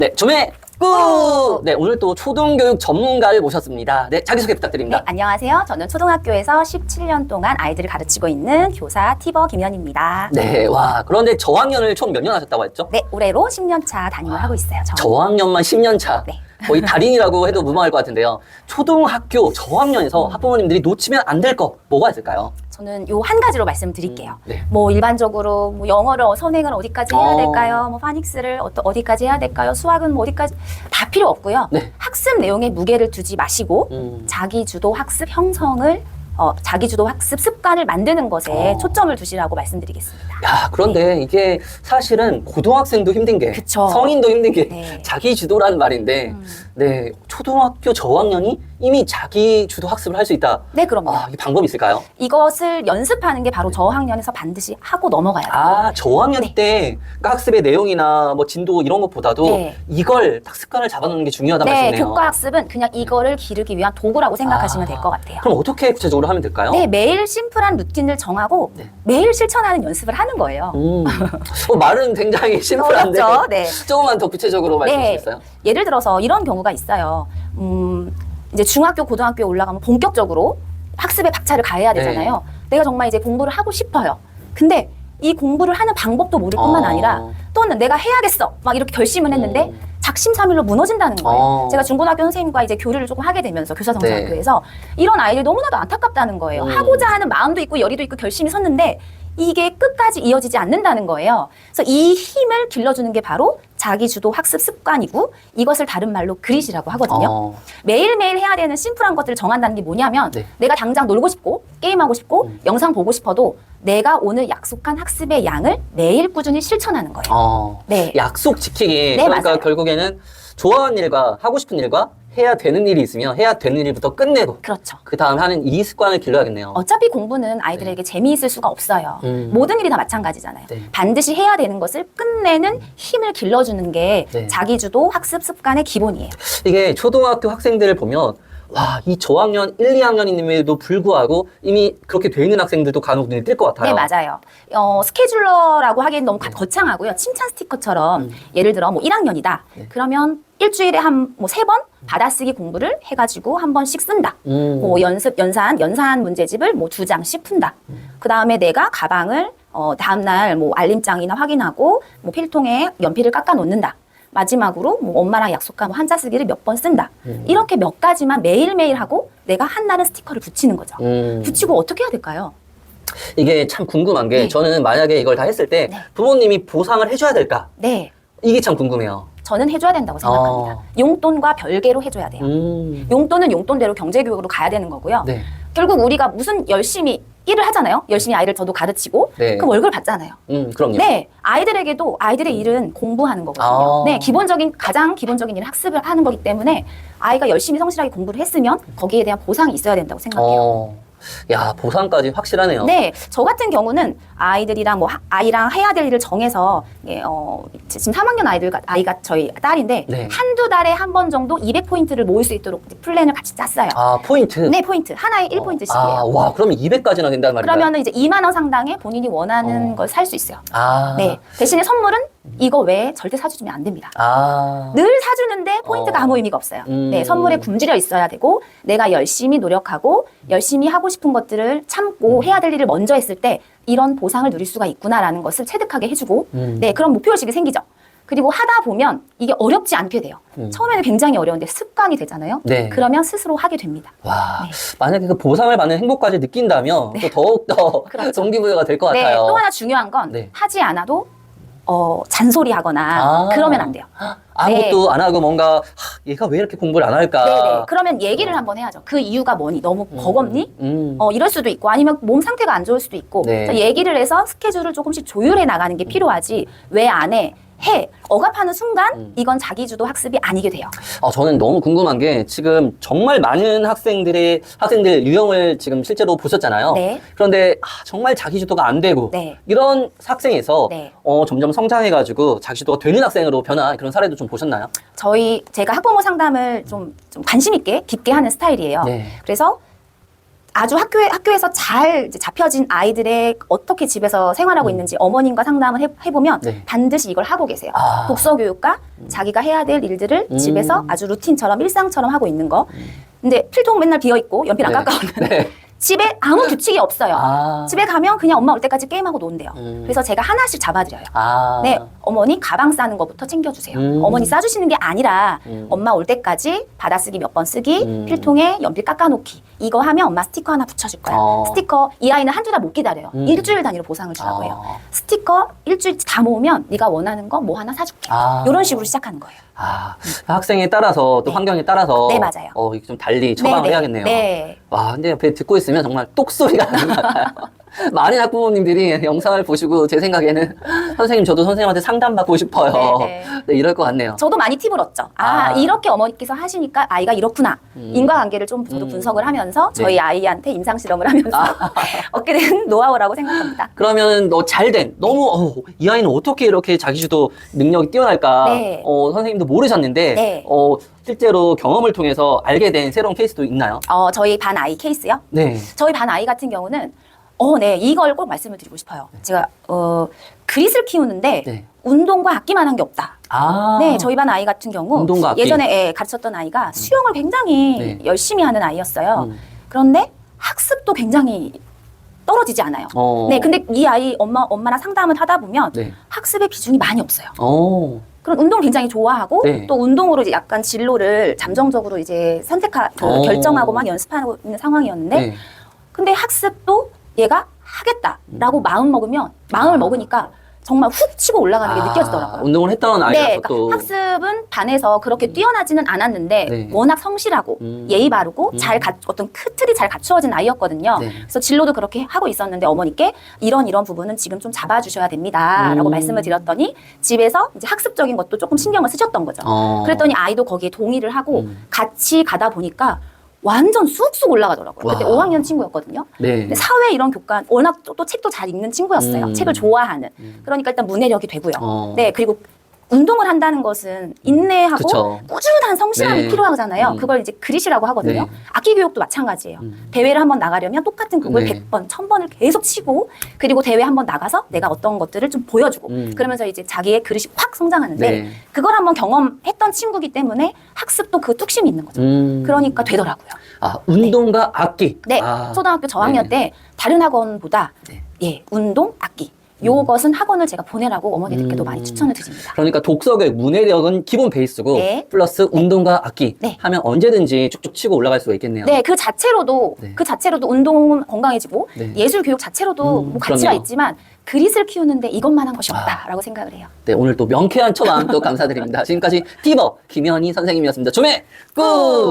네, 주매 꾸! 네, 오늘 또 초등교육 전문가를 모셨습니다. 네, 자기소개 부탁드립니다. 네, 안녕하세요. 저는 초등학교에서 17년 동안 아이들을 가르치고 있는 교사 티버 김현입니다. 네, 와, 그런데 저학년을 총 몇 년 하셨다고 했죠? 네, 올해로 10년 차 담임을 하고 있어요. 저학년만 10년 차. 네. 거의 달인이라고 해도 무방할 것 같은데요. 초등학교 저학년에서 학부모님들이 놓치면 안 될 거 뭐가 있을까요? 저는 요 한 가지로 말씀드릴게요. 네. 뭐 일반적으로 뭐 영어를 선행을 어디까지 해야 될까요? 뭐 파닉스를 어디까지 해야 될까요? 수학은 뭐 어디까지 다 필요 없고요. 네. 학습 내용에 무게를 두지 마시고 자기 주도 학습 형성을 자기 주도 학습 습관을 만드는 것에 초점을 두시라고 말씀드리겠습니다. 야, 그런데 이게 사실은 고등학생도 힘든 게 그쵸. 성인도 힘든 게 네. 자기 주도라는 말인데 네, 초등학교 저학년이 이미 자기 주도 학습을 할 수 있다. 네, 그럼요. 이 방법이 있을까요? 이것을 연습하는 게 바로 저학년에서 반드시 하고 넘어가야 돼요. 아, 저학년 네. 때 학습의 내용이나 뭐 진도 이런 것보다도 네. 이걸 딱 습관을 잡아놓는 게 중요하다 네, 말씀이네요. 교과 학습은 그냥 이거를 기르기 위한 도구라고 생각하시면 될 것 같아요. 그럼 어떻게 구체적으로 하면 될까요? 네, 매일 심플한 루틴을 정하고 네. 매일 실천하는 연습을 하는 거예요. 말은 굉장히 심플한데 어렵죠? 네. 조금만 더 구체적으로 말씀해 네. 주시겠어요? 예를 들어서 이런 경우가 있어요. 이제 중학교, 고등학교에 올라가면 본격적으로 학습에 박차를 가해야 되잖아요. 내가 정말 이제 공부를 하고 싶어요. 근데 이 공부를 하는 방법도 모를 뿐만 아니라 또는 내가 해야겠어 막 이렇게 결심을 했는데 작심삼일로 무너진다는 거예요. 제가 중고등학교 선생님과 이제 교류를 조금 하게 되면서 교사정신학교에서 이런 아이들 너무나도 안타깝다는 거예요. 하고자 하는 마음도 있고 열의도 있고 결심이 섰는데 이게 끝까지 이어지지 않는다는 거예요. 그래서 이 힘을 길러주는 게 바로 자기주도 학습 습관이고 이것을 다른 말로 그릿이라고 하거든요. 매일매일 해야 되는 심플한 것들을 정한다는 게 뭐냐면 네. 내가 당장 놀고 싶고 게임하고 싶고 영상 보고 싶어도 내가 오늘 약속한 학습의 양을 매일 꾸준히 실천하는 거예요. 네. 약속 지키기. 네, 그러니까 맞아요. 결국에는 좋아하는 일과 하고 싶은 일과 해야 되는 일이 있으면 해야 되는 일부터 끝내고 그렇죠. 그 다음 하는 이 습관을 길러야겠네요. 어차피 공부는 아이들에게 재미있을 수가 없어요. 모든 일이 다 마찬가지잖아요. 네. 반드시 해야 되는 것을 끝내는 힘을 길러주는 게 네. 자기주도 학습 습관의 기본이에요. 이게 초등학교 학생들을 보면 와, 이 저학년 1, 2학년임에도 불구하고 이미 그렇게 돼 있는 학생들도 간혹 눈에 띌 것 같아요. 네, 맞아요. 스케줄러라고 하기엔 너무 거창하고요. 칭찬 스티커처럼 예를 들어 뭐 1학년이다. 그러면 일주일에 한 뭐 3번 받아쓰기 공부를 해가지고 한 번씩 쓴다. 뭐 연산 문제집을 뭐 2장씩 푼다. 그 다음에 내가 가방을 다음날 뭐 알림장이나 확인하고 뭐 필통에 연필을 깎아 놓는다. 마지막으로 뭐 엄마랑 약속한 뭐 한자 쓰기를 몇 번 쓴다. 이렇게 몇 가지만 매일매일 하고 내가 한날은 스티커를 붙이는 거죠. 붙이고 어떻게 해야 될까요? 이게 참 궁금한 게 네. 저는 만약에 이걸 다 했을 때 네. 부모님이 보상을 해줘야 될까? 네. 이게 참 궁금해요. 저는 해줘야 된다고 생각합니다. 용돈과 별개로 해줘야 돼요. 용돈은 용돈대로 경제교육으로 가야 되는 거고요. 네. 결국 우리가 무슨 열심히 일을 하잖아요. 열심히 아이를 저도 가르치고 네. 그럼 월급을 받잖아요. 그럼요. 네, 아이들에게도 아이들의 일은 공부하는 거거든요. 네, 가장 기본적인 일은 학습을 하는 거기 때문에 아이가 열심히 성실하게 공부를 했으면 거기에 대한 보상이 있어야 된다고 생각해요. 야, 보상까지 확실하네요. 네, 저 같은 경우는 아이들이랑 아이랑 해야 될 일을 정해서 지금 3학년 아이가 저희 딸인데 네. 한두 달에 한 번 정도 200포인트를 모을 수 있도록 플랜을 같이 짰어요. 포인트? 네, 포인트. 하나에 1포인트씩이에요. 와, 그러면 200까지나 된다는 말인가요? 그러면 이제 2만 원 상당의 본인이 원하는 걸 살 수 있어요. 네. 대신에 선물은 이거 외에 절대 사주면 안 됩니다. 늘 사주는데 포인트가 아무 의미가 없어요. 네, 선물에 굶주려 있어야 되고 내가 열심히 노력하고 열심히 하고 싶은 것들을 참고 해야 될 일을 먼저 했을 때 이런 보상을 누릴 수가 있구나라는 것을 체득하게 해주고 네, 그런 목표의식이 생기죠. 그리고 하다 보면 이게 어렵지 않게 돼요. 처음에는 굉장히 어려운데 습관이 되잖아요. 네. 그러면 스스로 하게 됩니다. 와, 네. 만약에 그 보상을 받는 행복까지 느낀다면 또 더욱더 그렇죠. 동기부여가 될 것 네, 같아요. 또 하나 중요한 건 네. 하지 않아도 잔소리하거나 그러면 안 돼요. 아무것도 안 하고 뭔가 얘가 왜 이렇게 공부를 안 할까? 네네. 그러면 얘기를 한번 해야죠. 그 이유가 뭐니? 너무 버겁니? 이럴 수도 있고 아니면 몸 상태가 안 좋을 수도 있고 네. 그래서 얘기를 해서 스케줄을 조금씩 조율해 나가는 게 필요하지 왜 안 해? 억압하는 순간 이건 자기주도 학습이 아니게 돼요. 저는 너무 궁금한 게 지금 정말 많은 학생들 유형을 지금 실제로 보셨잖아요. 네. 그런데 정말 자기주도가 안 되고 네. 이런 학생에서 네. 점점 성장해가지고 자기주도가 되는 학생으로 변한 그런 사례도 좀 보셨나요? 제가 학부모 상담을 좀 관심 있게 깊게 하는 스타일이에요. 네. 그래서 아주 학교에서 잘 이제 잡혀진 아이들의 어떻게 집에서 생활하고 있는지 어머님과 상담을 해보면 네. 반드시 이걸 하고 계세요. 아. 독서 교육과 자기가 해야 될 일들을 집에서 아주 루틴처럼 일상처럼 하고 있는 거. 근데 필통 맨날 비어 있고 연필 안 네. 깎아오는 네. 집에 아무 규칙이 없어요. 아. 집에 가면 그냥 엄마 올 때까지 게임하고 논대요. 그래서 제가 하나씩 잡아드려요. 아. 네, 어머니 가방 싸는 것부터 챙겨주세요. 어머니 싸주시는 게 아니라 엄마 올 때까지 받아쓰기 몇 번 쓰기, 필통에 연필 깎아놓기. 이거 하면 엄마 스티커 하나 붙여줄 거야. 스티커 이 아이는 한두 달 못 기다려요. 일주일 단위로 보상을 주라고 해요. 스티커 일주일 다 모으면 네가 원하는 거 뭐 하나 사줄게. 이런 식으로 시작하는 거예요. 아, 학생에 따라서 또 네. 환경에 따라서 네, 맞아요. 이게 좀 달리 처방을 해야겠네요. 네. 와, 근데 옆에 듣고 있으면 정말 똑소리가 나는 것 같아요. 많은 학부모님들이 영상을 보시고 제 생각에는 선생님 저도 선생님한테 상담받고 싶어요. 네. 네, 이럴 것 같네요. 저도 많이 팁을 얻죠. 이렇게 어머니께서 하시니까 아이가 이렇구나. 인과관계를 좀 저도 분석을 하면서 저희 아이한테 임상 실험을 하면서 얻게 된 노하우라고 생각합니다. 그러면 잘된 너무 이 아이는 어떻게 이렇게 자기주도 능력이 뛰어날까 네. 선생님도 모르셨는데 네. 실제로 경험을 통해서 알게 된 새로운 케이스도 있나요? 저희 반 아이 케이스요? 네. 저희 반 아이 같은 경우는 네, 이걸 꼭 말씀을 드리고 싶어요. 제가 그릿을 키우는데 네. 운동과 악기만 한 게 없다. 아. 네, 저희 반 아이 같은 경우 운동과 악기. 예전에 가르쳤던 아이가 수영을 굉장히 네. 열심히 하는 아이였어요. 그런데 학습도 굉장히 떨어지지 않아요. 네, 근데 이 아이 엄마랑 상담을 하다 보면 네. 학습의 비중이 많이 없어요. 그럼 그런 운동을 굉장히 좋아하고 네. 또 운동으로 이제 약간 진로를 잠정적으로 이제 결정하고 막 연습하고 있는 상황이었는데 네. 근데 학습도 얘가 하겠다라고 마음을 먹으니까 정말 훅 치고 올라가는 게 느껴지더라고요. 운동을 했던 아이라서 네, 또 그러니까 학습은 반에서 그렇게 뛰어나지는 않았는데 네. 워낙 성실하고 예의 바르고 어떤 틀이 잘 갖추어진 아이였거든요. 네. 그래서 진로도 그렇게 하고 있었는데 어머니께 이런 부분은 지금 좀 잡아주셔야 됩니다라고 말씀을 드렸더니 집에서 이제 학습적인 것도 조금 신경을 쓰셨던 거죠. 그랬더니 아이도 거기에 동의를 하고 같이 가다 보니까 완전 쑥쑥 올라가더라고요. 그때 와. 5학년 친구였거든요. 네. 근데 사회 이런 교과 워낙 또 책도 잘 읽는 친구였어요. 책을 좋아하는. 그러니까 일단 문해력이 되고요. 네, 그리고 운동을 한다는 것은 인내하고 그쵸. 꾸준한 성실함이 네. 필요하잖아요. 그걸 이제 그릿이라고 하거든요. 네. 악기 교육도 마찬가지예요. 대회를 한번 나가려면 똑같은 곡을 네. 100번, 1000번을 계속 치고 그리고 대회 한번 나가서 내가 어떤 것들을 좀 보여주고 그러면서 이제 자기의 그릇이 확 성장하는데 네. 그걸 한번 경험했던 친구기 때문에 학습도 그 뚝심이 있는 거죠. 그러니까 되더라고요. 운동과 악기. 네, 초등학교 저학년 때 다른 학원보다 운동, 악기 요것은 학원을 제가 보내라고 어머니들께도 많이 추천을 드립니다. 그러니까 독서교육, 문해력은 기본 베이스고 네. 플러스 운동과 악기 네. 하면 언제든지 쭉쭉 치고 올라갈 수가 있겠네요. 네, 그 자체로도 운동은 건강해지고 네. 예술 교육 자체로도 뭐 가치가 그럼요. 있지만 그릿을 키우는데 이것만 한 것이 없다라고 생각을 해요. 네, 오늘 또 명쾌한 처방 또 감사드립니다. 지금까지 띠버 김현희 선생님이었습니다. 조매 꾹!